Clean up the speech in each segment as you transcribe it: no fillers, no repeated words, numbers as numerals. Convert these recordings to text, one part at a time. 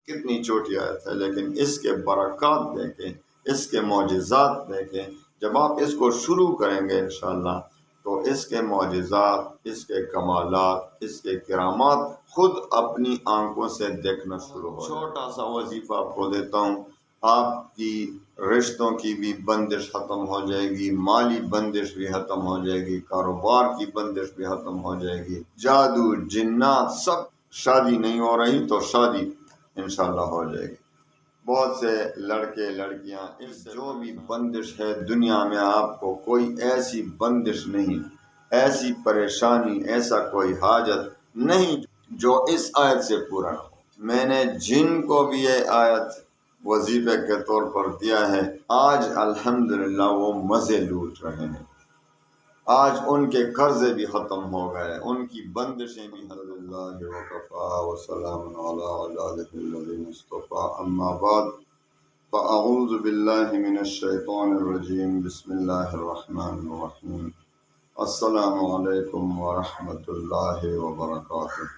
کتنی چھوٹی آیت ہے، لیکن اس کے برکات دیکھیں، اس کے معجزات دیکھیں۔ جب آپ اس کو شروع کریں گے انشاءاللہ تو اس کے معجزات، اس کے کمالات، اس کے کرامات خود اپنی آنکھوں سے دیکھنا شروع ہو۔ چھوٹا سا وظیفہ آپ کو دیتا ہوں، آپ کی رشتوں کی بھی بندش ختم ہو جائے گی، مالی بندش بھی ختم ہو جائے گی، کاروبار کی بندش بھی ختم ہو جائے گی، جادو جنات سب۔ شادی نہیں ہو رہی تو شادی انشاءاللہ ہو جائے گی۔ بہت سے لڑکے لڑکیاں، اس جو بھی بندش ہے دنیا میں، آپ کو کوئی ایسی بندش نہیں، ایسی پریشانی، ایسا کوئی حاجت نہیں جو اس آیت سے پورا نہ ہو۔ میں نے جن کو بھی یہ آیت وظیفے کے طور پر دیا ہے، آج الحمدللہ وہ مزے لوٹ رہے ہیں۔ آج ان کے قرضے بھی ختم ہو گئے، ان کی بندشیں بھی ختم۔ اللہ وکفا وسلام علی عبادہ الذین اصطفیٰ، اما بعد فاعوذ باللہ من الشیطان الرجیم، بسم اللہ الرحمن الرحیم۔ السلام علیکم ورحمۃ اللہ وبرکاتہ۔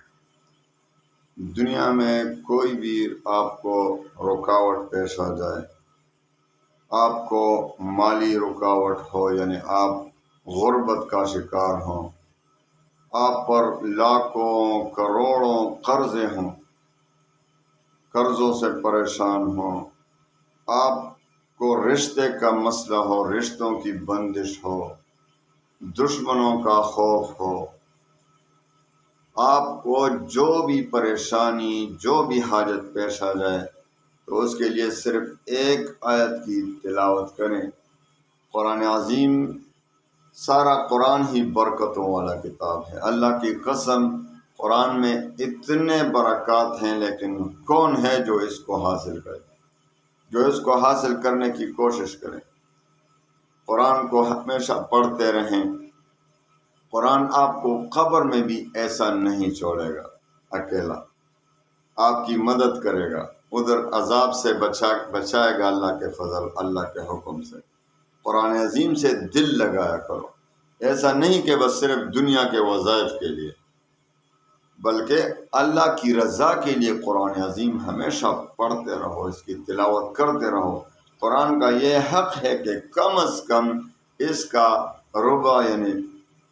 دنیا میں کوئی بھی آپ کو رکاوٹ پیش آ جائے، آپ کو مالی رکاوٹ ہو، یعنی آپ غربت کا شکار ہوں، آپ پر لاکھوں کروڑوں قرضے ہوں، قرضوں سے پریشان ہوں، آپ کو رشتے کا مسئلہ ہو، رشتوں کی بندش ہو، دشمنوں کا خوف ہو، آپ کو جو بھی پریشانی، جو بھی حاجت پیش آ جائے تو اس کے لیے صرف ایک آیت کی تلاوت کریں۔ قرآن عظیم، سارا قرآن ہی برکتوں والا کتاب ہے۔ اللہ کی قسم، قرآن میں اتنے برکات ہیں، لیکن کون ہے جو اس کو حاصل کرے، جو اس کو حاصل کرنے کی کوشش کرے۔ قرآن کو ہمیشہ پڑھتے رہیں۔ قرآن آپ کو قبر میں بھی ایسا نہیں چھوڑے گا اکیلا، آپ کی مدد کرے گا، ادھر عذاب سے بچائے گا اللہ کے فضل، اللہ کے حکم سے۔ قرآن عظیم سے دل لگایا کرو، ایسا نہیں کہ بس صرف دنیا کے وظائف کے لیے، بلکہ اللہ کی رضا کے لیے قرآن عظیم ہمیشہ پڑھتے رہو، اس کی تلاوت کرتے رہو۔ قرآن کا یہ حق ہے کہ کم از کم اس کا ربع، یعنی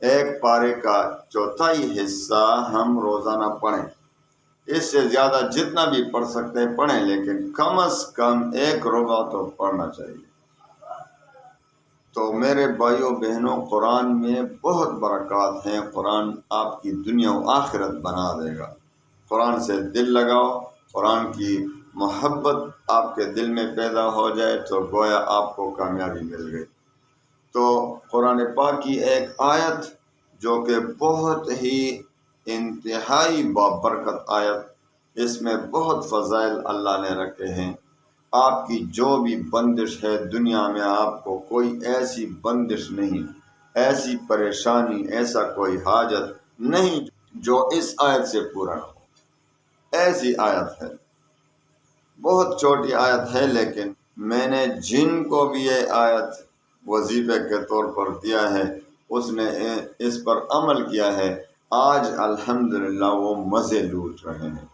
ایک پارے کا چوتھائی حصہ ہم روزانہ پڑھیں۔ اس سے زیادہ جتنا بھی پڑھ سکتے ہیں پڑھیں، لیکن کم از کم ایک ربع تو پڑھنا چاہیے۔ تو میرے بھائیوں بہنوں، قرآن میں بہت برکات ہیں۔ قرآن آپ کی دنیا و آخرت بنا دے گا۔ قرآن سے دل لگاؤ، قرآن کی محبت آپ کے دل میں پیدا ہو جائے تو گویا آپ کو کامیابی مل گئی۔ تو قرآن پاک کی ایک آیت جو کہ بہت ہی انتہائی بابرکت آیت، اس میں بہت فضائل اللہ نے رکھے ہیں۔ آپ کی جو بھی بندش ہے دنیا میں، آپ کو کوئی ایسی بندش نہیں، ایسی پریشانی، ایسا کوئی حاجت نہیں جو اس آیت سے پورا نہ ہو۔ ایسی آیت ہے، بہت چھوٹی آیت ہے، لیکن میں نے جن کو بھی یہ آیت وظیفے کے طور پر دیا ہے، اس نے اس پر عمل کیا ہے، آج الحمدللہ وہ مزے لوٹ رہے ہیں۔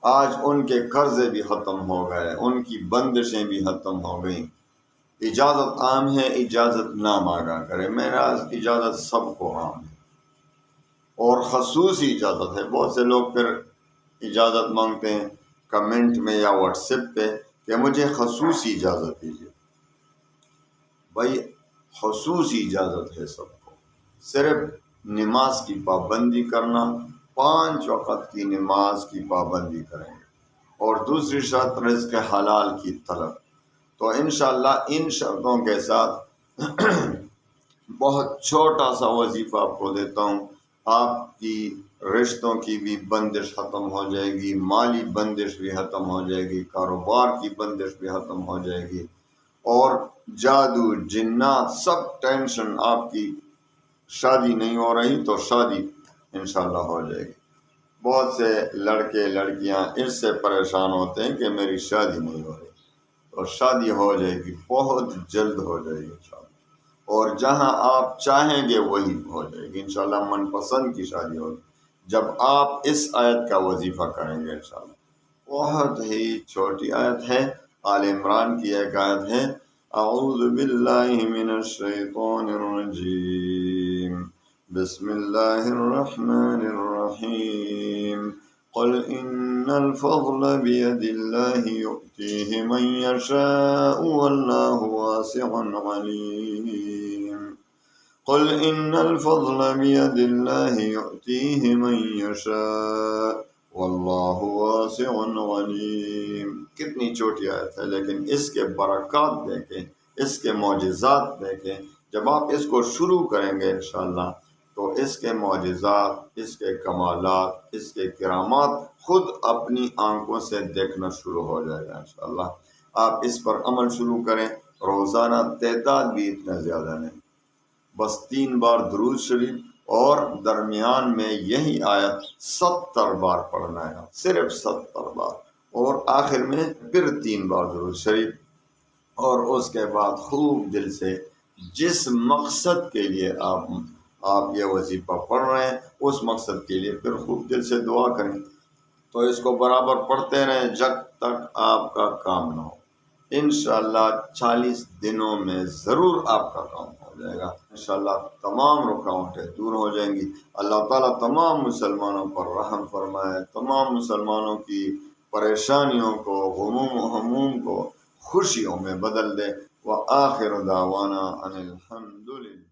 آج ان کے قرضے بھی ختم ہو گئے، ان کی بندشیں بھی ختم ہو گئیں۔ اجازت عام ہے، اجازت نہ مانگا کرے۔ میرا اجازت سب کو عام ہے، اور خصوصی اجازت ہے۔ بہت سے لوگ پھر اجازت مانگتے ہیں کمنٹ میں یا واٹس ایپ پہ کہ مجھے خصوصی اجازت دیجیے۔ بھائی، خصوصی اجازت ہے سب کو، صرف نماز کی پابندی کرنا، 5 وقت کی نماز کی پابندی کریں گے، اور دوسری شرط رزق حلال کی طلب۔ تو انشاءاللہ ان شرطوں کے ساتھ بہت چھوٹا سا وظیفہ آپ کو دیتا ہوں، آپ کی رشتوں کی بھی بندش ختم ہو جائے گی، مالی بندش بھی ختم ہو جائے گی، کاروبار کی بندش بھی ختم ہو جائے گی، اور جادو جنات سب ٹینشن، آپ کی شادی نہیں ہو رہی تو شادی انشاءاللہ ہو جائے گی۔ بہت سے لڑکے لڑکیاں اس سے پریشان ہوتے ہیں کہ میری شادی نہیں ہو رہی، اور شادی ہو جائے گی، بہت جلد ہو جائے گی انشاءاللہ، اور جہاں آپ چاہیں گے وہی ہو جائے گی انشاءاللہ۔ من پسند کی شادی ہوگی جب آپ اس آیت کا وظیفہ کریں گے انشاءاللہ۔ بہت ہی چھوٹی آیت ہے، آل عمران کی ایک آیت ہے، اعوذ باللہ من الشیطان الرجیم، بسم اللہ الرحمن الرحیم، قل ان الفضل بید اللہ یؤتیہ من یشاء واللہ واسع علیم، قل ان الفضل بید اللہ یؤتیہ من یشاء واللہ واسع علیم۔ کتنی چھوٹی آیت ہے، لیکن اس کے برکات دیکھیں، اس کے معجزات دیکھیں۔ جب آپ اس کو شروع کریں گے انشاءاللہ تو اس کے معجزات، اس کے کمالات، اس کے کرامات خود اپنی آنکھوں سے دیکھنا شروع ہو جائے گا انشاءاللہ۔ آپ اس پر عمل شروع کریں، روزانہ تعداد بھی اتنا زیادہ نہیں، بس 3 بار درود شریف اور درمیان میں یہی آیت 70 بار پڑھنا ہے، صرف 70 بار، اور آخر میں پھر 3 بار درود شریف، اور اس کے بعد خوب دل سے جس مقصد کے لیے آپ یہ وظیفہ پڑھ رہے ہیں اس مقصد کے لیے پھر خوب دل سے دعا کریں۔ تو اس کو برابر پڑھتے رہیں جب تک آپ کا کام نہ ہو۔ انشاءاللہ 40 دنوں میں ضرور آپ کا کام ہو جائے گا، انشاءاللہ تمام رکاوٹیں دور ہو جائیں گی۔ اللہ تعالیٰ تمام مسلمانوں پر رحم فرمائے، تمام مسلمانوں کی پریشانیوں کو، غموم و ہموم کو خوشیوں میں بدل دے۔ وآخر دعوانا ان الحمد للہ۔